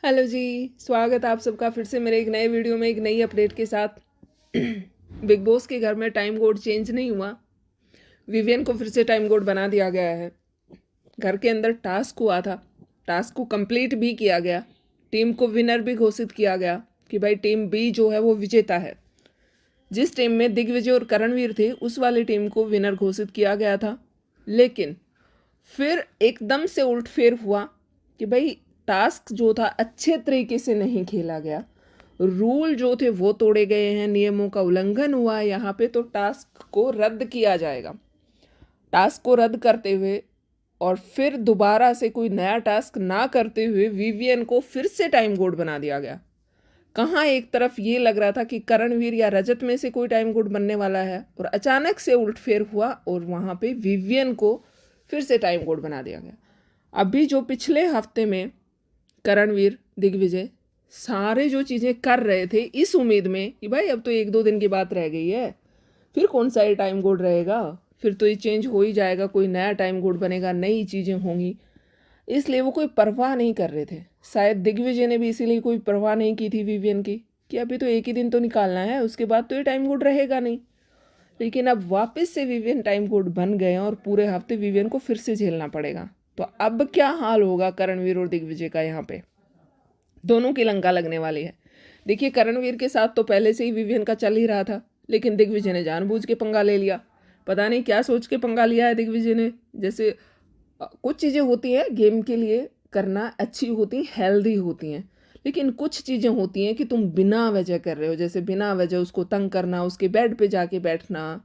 Hello जी। स्वागत है आप सबका फिर से मेरे एक नए वीडियो में एक नई अपडेट के साथ। बिग बॉस के घर में टाइम कोड चेंज नहीं हुआ। विवियन को फिर से टाइम कोड बना दिया गया है। घर के अंदर टास्क हुआ था, टास्क को कंप्लीट भी किया गया। टीम को विनर भी घोषित किया गया कि भाई टीम बी जो है वो विजेता है। जिस टीम में दिग्विजय और करणवीर थे उस वाली टीम को विनर घोषित किया गया था। लेकिन फिर एकदम से उलटफेर हुआ कि भाई टास्क जो था अच्छे तरीके से नहीं खेला गया, रूल जो थे वो तोड़े गए हैं, नियमों का उल्लंघन हुआ है यहाँ पे, तो टास्क को रद्द किया जाएगा। टास्क को रद्द करते हुए और फिर दोबारा से कोई नया टास्क ना करते हुए विवियन को फिर से टाइम कोड बना दिया गया। कहाँ एक तरफ ये लग रहा था कि करणवीर या रजत में से कोई टाइम कोड बनने वाला है और अचानक से उलटफेर हुआ और वहाँ पे विवियन को फिर से टाइम कोड बना दिया गया। अभी जो पिछले हफ्ते में करणवीर, दिग्विजय सारे जो चीज़ें कर रहे थे इस उम्मीद में कि भाई अब तो 1-2 दिन की बात रह गई है, फिर कौन सा ये टाइम कोड रहेगा, फिर तो ये चेंज हो ही जाएगा, कोई नया टाइम कोड बनेगा, नई चीज़ें होंगी, इसलिए वो कोई परवाह नहीं कर रहे थे। शायद दिग्विजय ने भी इसीलिए कोई परवाह नहीं की थी विवियन की कि अभी तो एक ही दिन तो निकालना है, उसके बाद तो ये टाइम कोड रहेगा नहीं। लेकिन अब वापस से विवियन टाइम कोड बन गए हैं और पूरे हफ्ते विवियन को फिर से झेलना पड़ेगा। तो अब क्या हाल होगा करणवीर और दिग्विजय का? यहाँ पे दोनों की लंका लगने वाली है। देखिए, करणवीर के साथ तो पहले से ही विवियन का चल ही रहा था, लेकिन दिग्विजय ने जानबूझ के पंगा ले लिया। पता नहीं क्या सोच के पंगा लिया है दिग्विजय ने। जैसे कुछ चीज़ें होती हैं गेम के लिए करना अच्छी होती, हेल्दी होती हैं, लेकिन कुछ चीज़ें होती हैं कि तुम बिना वजह कर रहे हो। जैसे बिना वजह उसको तंग करना, उसके बेड पे जाके बैठना।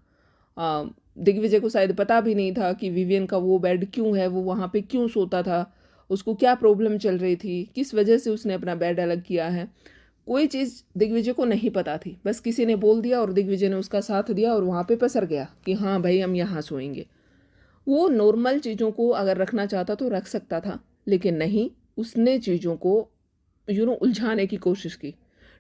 दिग्विजय को शायद पता भी नहीं था कि विवियन का वो बेड क्यों है, वो वहाँ पे क्यों सोता था, उसको क्या प्रॉब्लम चल रही थी, किस वजह से उसने अपना बेड अलग किया है। कोई चीज़ दिग्विजय को नहीं पता थी, बस किसी ने बोल दिया और दिग्विजय ने उसका साथ दिया और वहाँ पे पसर गया कि हाँ भाई हम यहाँ सोएंगे। वो नॉर्मल चीज़ों को अगर रखना चाहता तो रख सकता था, लेकिन नहीं, उसने चीज़ों को उलझाने की कोशिश की।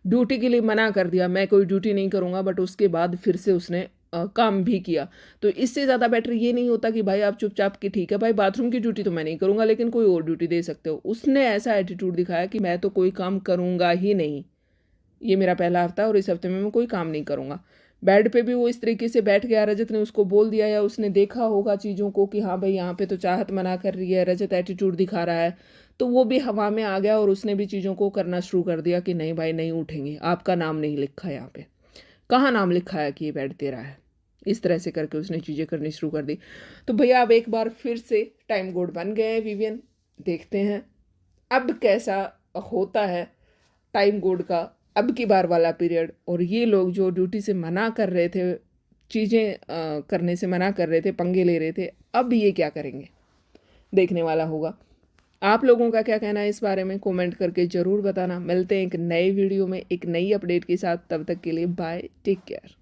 ड्यूटी के लिए मना कर दिया, मैं कोई ड्यूटी नहीं करूँगा, बट उसके बाद फिर से उसने काम भी किया। तो इससे ज़्यादा बेटर ये नहीं होता कि भाई आप चुपचाप कि ठीक है भाई बाथरूम की ड्यूटी तो मैं नहीं करूँगा, लेकिन कोई और ड्यूटी दे सकते हो। उसने ऐसा एटीट्यूड दिखाया कि मैं तो कोई काम करूँगा ही नहीं, ये मेरा पहला हफ्ता है और इस हफ्ते में मैं कोई काम नहीं करूँगा। बेड पे भी वो इस तरीके से बैठ गया, रजत ने उसको बोल दिया या उसने देखा होगा चीज़ों को कि हाँ भाई यहाँ पे तो चाहत मना कर रही है, रजत एटीट्यूड दिखा रहा है, तो वो भी हवा में आ गया और उसने भी चीज़ों को करना शुरू कर दिया कि नहीं भाई नहीं उठेंगे, आपका नाम नहीं लिखा है यहाँ पे, कहाँ नाम लिखा है कि ये बेड तेरा है। इस तरह से करके उसने चीज़ें करनी शुरू कर दी। तो भैया अब एक बार फिर से टाइम कोड बन गए हैं विवियन, देखते हैं अब कैसा होता है टाइम कोड का अब की बार वाला पीरियड। और ये लोग जो ड्यूटी से मना कर रहे थे, चीज़ें करने से मना कर रहे थे, पंगे ले रहे थे, अब ये क्या करेंगे, देखने वाला होगा। आप लोगों का क्या कहना है इस बारे में कमेंट करके ज़रूर बताना। मिलते हैं एक नए वीडियो में एक नई अपडेट के साथ, तब तक के लिए बाय, टेक केयर।